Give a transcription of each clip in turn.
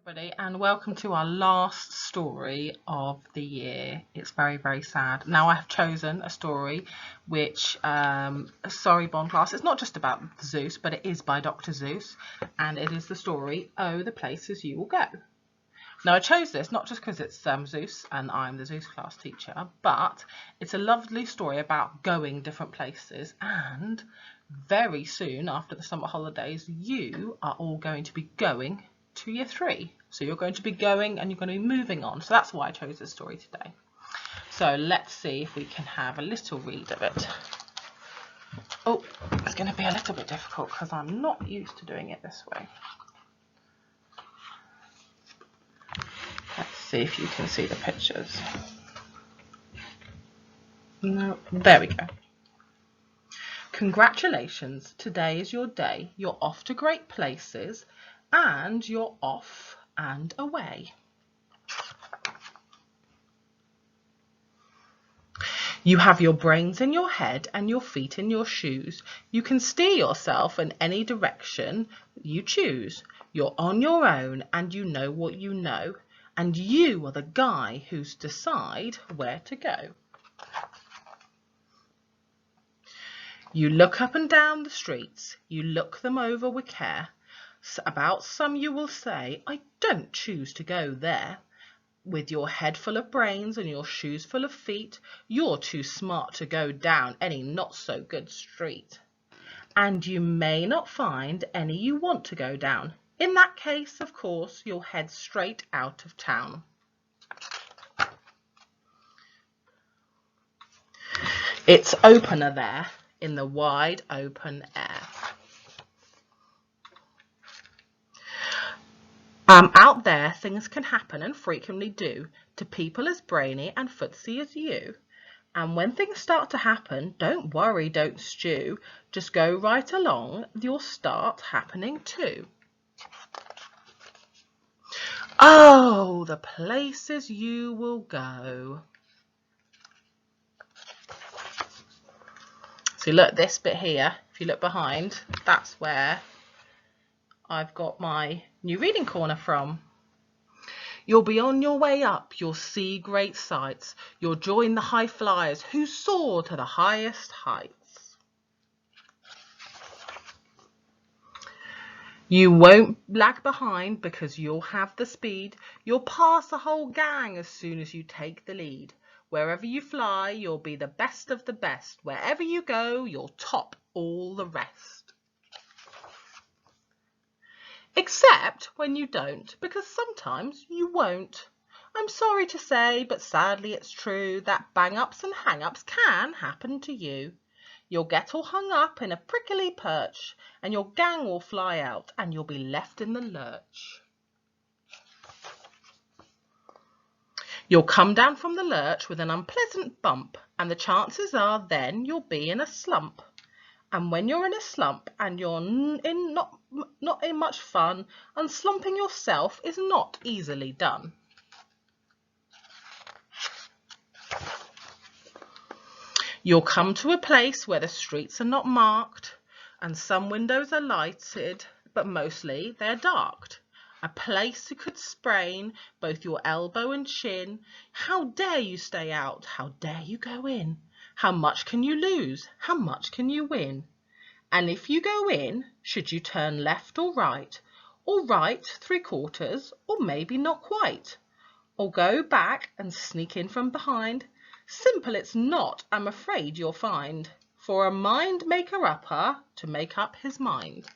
Everybody, and welcome to our last story of the year. It's very, very sad. Now I have chosen a story which, sorry Bond class, it's not just about Zeus, but it is by Dr. Zeus, and it is the story, Oh, the Places You Will Go. Now I chose this not just because it's Zeus and I'm the Zeus class teacher, but it's a lovely story about going different places, and very soon after the summer holidays you are all going to be going to year 3. So you're going to be going and you're going to be moving on. So that's why I chose this story today. So let's see if we can have a little read of it. Oh, it's going to be a little bit difficult because I'm not used to doing it this way. Let's see if you can see the pictures. No, there we go. Congratulations, today is your day. You're off to great places and you're off and away. You have your brains in your head and your feet in your shoes. You can steer yourself in any direction you choose. You're on your own and you know what you know. And you are the guy who's decide where to go. You look up and down the streets. You look them over with care. About some you will say, I don't choose to go there. With your head full of brains and your shoes full of feet, you're too smart to go down any not-so-good street. And you may not find any you want to go down. In that case, of course, you'll head straight out of town. It's opener there in the wide open air. Out there, things can happen and frequently do to people as brainy and footsy as you. And when things start to happen, don't worry, don't stew. Just go right along, you'll start happening too. Oh, the places you will go. So look, this bit here, if you look behind, that's where I've got my new reading corner from. You'll be on your way up, you'll see great sights, you'll join the high flyers who soar to the highest heights. You won't lag behind because you'll have the speed, you'll pass the whole gang as soon as you take the lead. Wherever you fly, you'll be the best of the best, wherever you go, you'll top all the rest. Except when you don't, because sometimes you won't. I'm sorry to say, but sadly it's true that bang-ups and hang-ups can happen to you. You'll get all hung up in a prickly perch, and your gang will fly out, and you'll be left in the lurch. You'll come down from the lurch with an unpleasant bump, and the chances are then you'll be in a slump. And when you're in a slump and you're not in much fun, unslumping yourself is not easily done. You'll come to a place where the streets are not marked and some windows are lighted, but mostly they're darked. A place you could sprain both your elbow and chin. How dare you stay out? How dare you go in? How much can you lose? How much can you win? And if you go in, should you turn left or right 3/4, or maybe not quite, or go back and sneak in from behind? Simple it's not, I'm afraid you'll find, for a mind maker-upper to make up his mind.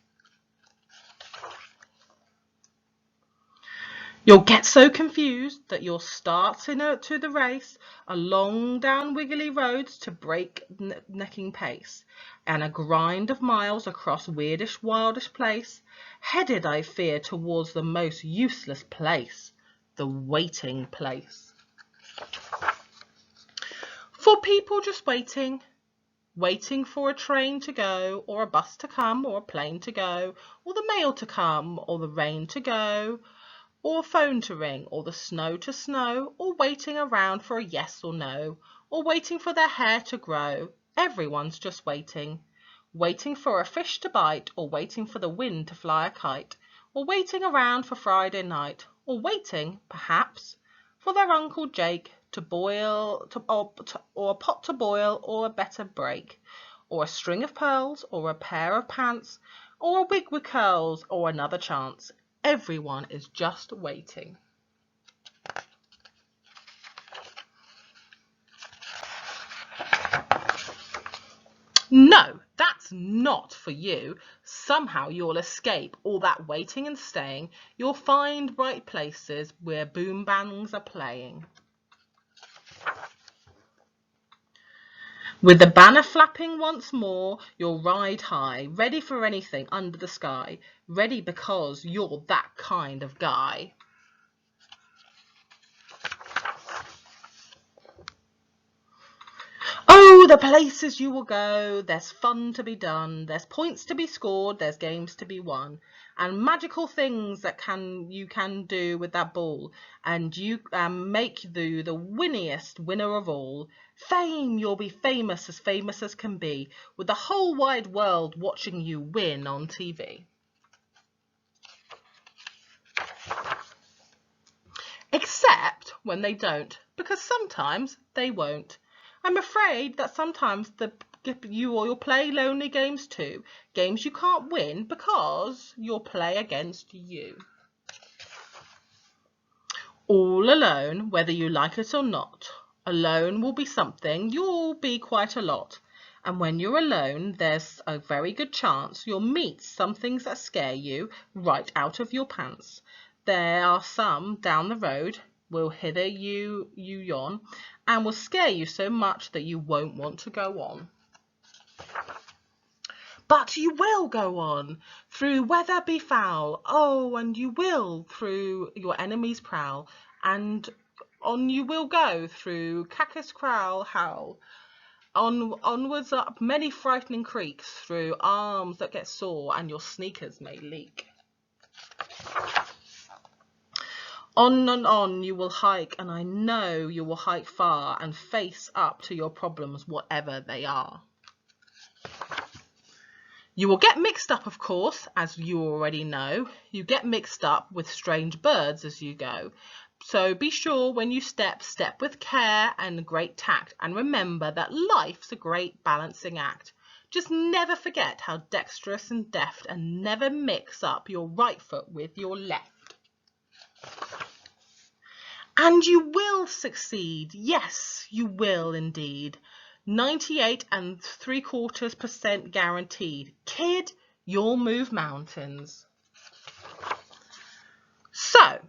You'll get so confused that you'll start to the race along down wiggly roads to break-necking pace, and a grind of miles across weirdish, wildish place, headed, I fear, towards the most useless place, the waiting place. For people just waiting for a train to go, or a bus to come, or a plane to go, or the mail to come, or the rain to go, or a phone to ring, or the snow to snow, or waiting around for a yes or no, or waiting for their hair to grow. Everyone's just waiting. Waiting for a fish to bite, or waiting for the wind to fly a kite, or waiting around for Friday night, or waiting, perhaps, for their Uncle Jake to boil, or a pot to boil, or a better break, or a string of pearls, or a pair of pants, or a wig with curls, or another chance. Everyone is just waiting. No, that's not for you. Somehow you'll escape all that waiting and staying. You'll find right places where boom bangs are playing. With the banner flapping once more, you'll ride high, ready for anything under the sky. Ready because you're that kind of guy. Oh, the places you will go, there's fun to be done, there's points to be scored, there's games to be won, and magical things that you can do with that ball, and you make you the winniest winner of all. Fame, you'll be famous as can be, with the whole wide world watching you win on TV. Except when they don't, because sometimes they won't. I'm afraid that sometimes you'll play lonely games too, games you can't win because you'll play against you. All alone, whether you like it or not. Alone will be something, you'll be quite a lot. And when you're alone, there's a very good chance you'll meet some things that scare you right out of your pants. There are some down the road will hither you yon and will scare you so much that you won't want to go on. But you will go on through weather be foul, oh, and you will through your enemy's prowl, and on you will go through Cacus Crowl howl. Onwards up many frightening creeks, through arms that get sore and your sneakers may leak. On and on you will hike, and I know you will hike far and face up to your problems, whatever they are. You will get mixed up, of course, as you already know. You get mixed up with strange birds as you go. So be sure when you step with care and great tact, and remember that life's a great balancing act. Just never forget how dexterous and deft, and never mix up your right foot with your left. And you will succeed. Yes, you will indeed. 98 3/4% guaranteed. Kid, you'll move mountains. So,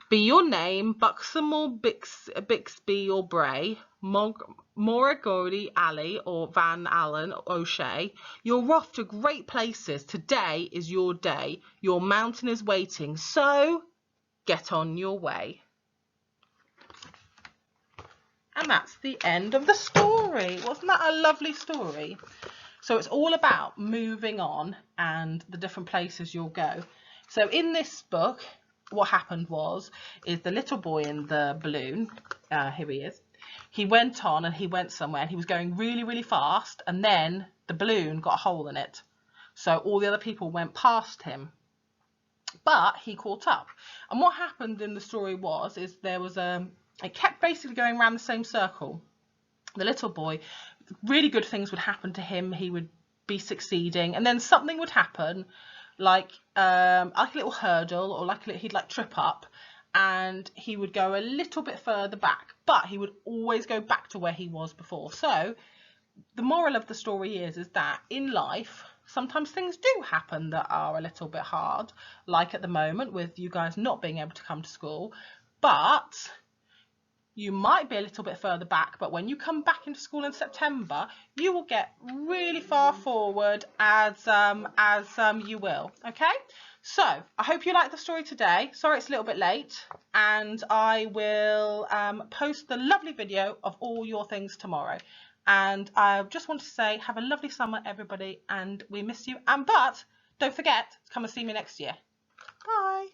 be your name Buxom or Bixby or Bray, Moragordy Alley or Van Allen or O'Shea, you're off to great places. Today is your day. Your mountain is waiting, so get on your way. And that's the end of the story. Wasn't that a lovely story? So it's all about moving on and the different places you'll go. So in this book, what happened is the little boy in the balloon, here he is, he went on and he went somewhere and he was going really, really fast, and then the balloon got a hole in it. So all the other people went past him, but he caught up. And what happened in the story is there was it kept basically going around the same circle. The little boy, really good things would happen to him. He would be succeeding, and then something would happen, like a little hurdle, or he'd trip up, and he would go a little bit further back, but he would always go back to where he was before. So the moral of the story is that in life, sometimes things do happen that are a little bit hard, like at the moment with you guys not being able to come to school, but you might be a little bit further back, but when you come back into school in September, you will get really far forward as you will. Okay, so I hope you liked the story today. Sorry it's a little bit late, and I will post the lovely video of all your things tomorrow. And I just want to say have a lovely summer, everybody, and we miss you. But don't forget to come and see me next year. Bye.